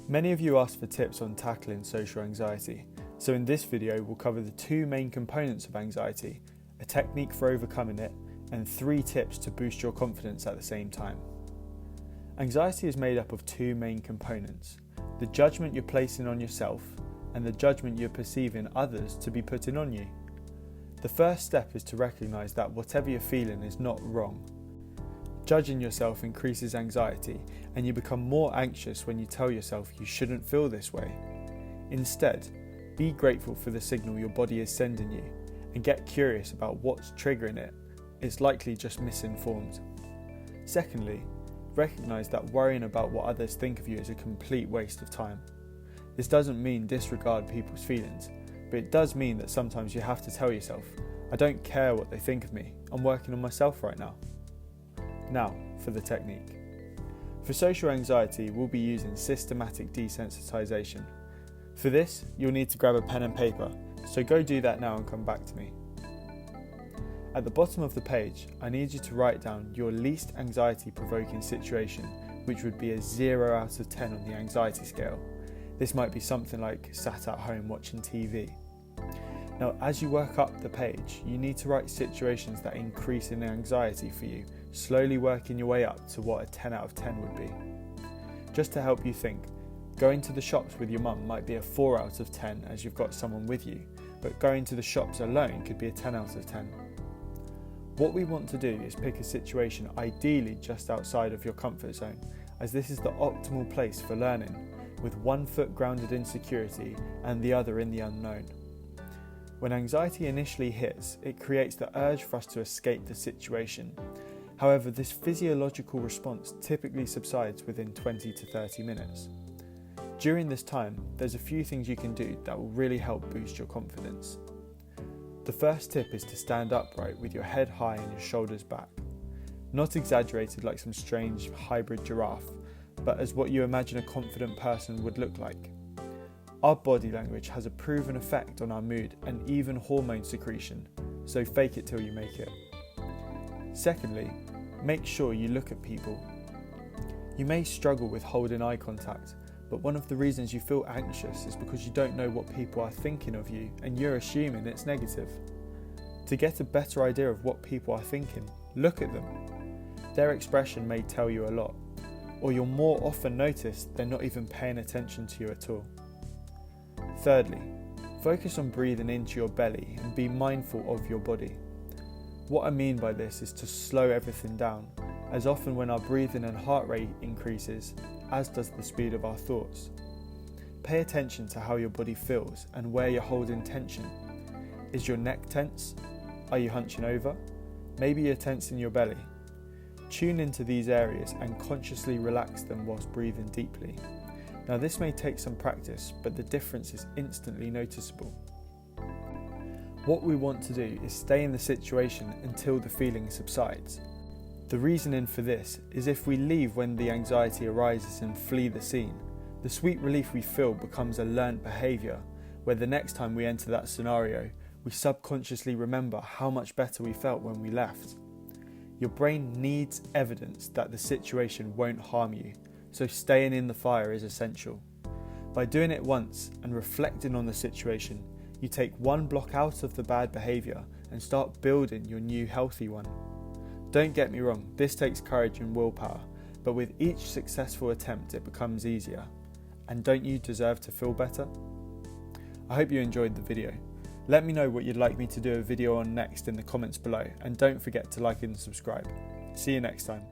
Many of you asked for tips on tackling social anxiety, so in this video we'll cover the two main components of anxiety, a technique for overcoming it, and 3 tips to boost your confidence at the same time. Anxiety is made up of 2 main components, the judgment you're placing on yourself and the judgment you're perceiving others to be putting on you. The first step is to recognise that whatever you're feeling is not wrong. Judging yourself increases anxiety, and you become more anxious when you tell yourself you shouldn't feel this way. Instead, be grateful for the signal your body is sending you and get curious about what's triggering it. It's likely just misinformed. Secondly, recognise that worrying about what others think of you is a complete waste of time. This doesn't mean disregard people's feelings, but it does mean that sometimes you have to tell yourself, I don't care what they think of me, I'm working on myself right now. Now, for the technique. For social anxiety, we'll be using systematic desensitization. For this, you'll need to grab a pen and paper, so go do that now and come back to me. At the bottom of the page, I need you to write down your least anxiety-provoking situation, which would be a 0 out of 10 on the anxiety scale. This might be something like sat at home watching TV. Now, as you work up the page, you need to write situations that increase in anxiety for you, slowly working your way up to what a 10 out of 10 would be. Just to help you think, going to the shops with your mum might be a 4 out of 10 as you've got someone with you, but going to the shops alone could be a 10 out of 10. What we want to do is pick a situation ideally just outside of your comfort zone, as this is the optimal place for learning, with one foot grounded in security and the other in the unknown. When anxiety initially hits, it creates the urge for us to escape the situation. However, this physiological response typically subsides within 20 to 30 minutes. During this time, there's a few things you can do that will really help boost your confidence. The first tip is to stand upright with your head high and your shoulders back. Not exaggerated like some strange hybrid giraffe, but as what you imagine a confident person would look like. Our body language has a proven effect on our mood and even hormone secretion, so fake it till you make it. Secondly, make sure you look at people. You may struggle with holding eye contact, but one of the reasons you feel anxious is because you don't know what people are thinking of you and you're assuming it's negative. To get a better idea of what people are thinking, look at them. Their expression may tell you a lot, or you'll more often notice they're not even paying attention to you at all. Thirdly, focus on breathing into your belly and be mindful of your body. What I mean by this is to slow everything down, as often when our breathing and heart rate increases, as does the speed of our thoughts. Pay attention to how your body feels and where you're holding tension. Is your neck tense? Are you hunching over? Maybe you're tensing your belly. Tune into these areas and consciously relax them whilst breathing deeply. Now, this may take some practice, but the difference is instantly noticeable. What we want to do is stay in the situation until the feeling subsides. The reasoning for this is if we leave when the anxiety arises and flee the scene, the sweet relief we feel becomes a learned behaviour, where the next time we enter that scenario, we subconsciously remember how much better we felt when we left. Your brain needs evidence that the situation won't harm you, so staying in the fire is essential. By doing it once and reflecting on the situation, you take one block out of the bad behaviour and start building your new healthy one. Don't get me wrong, this takes courage and willpower, but with each successful attempt it becomes easier. And don't you deserve to feel better? I hope you enjoyed the video. Let me know what you'd like me to do a video on next in the comments below, and don't forget to like and subscribe. See you next time.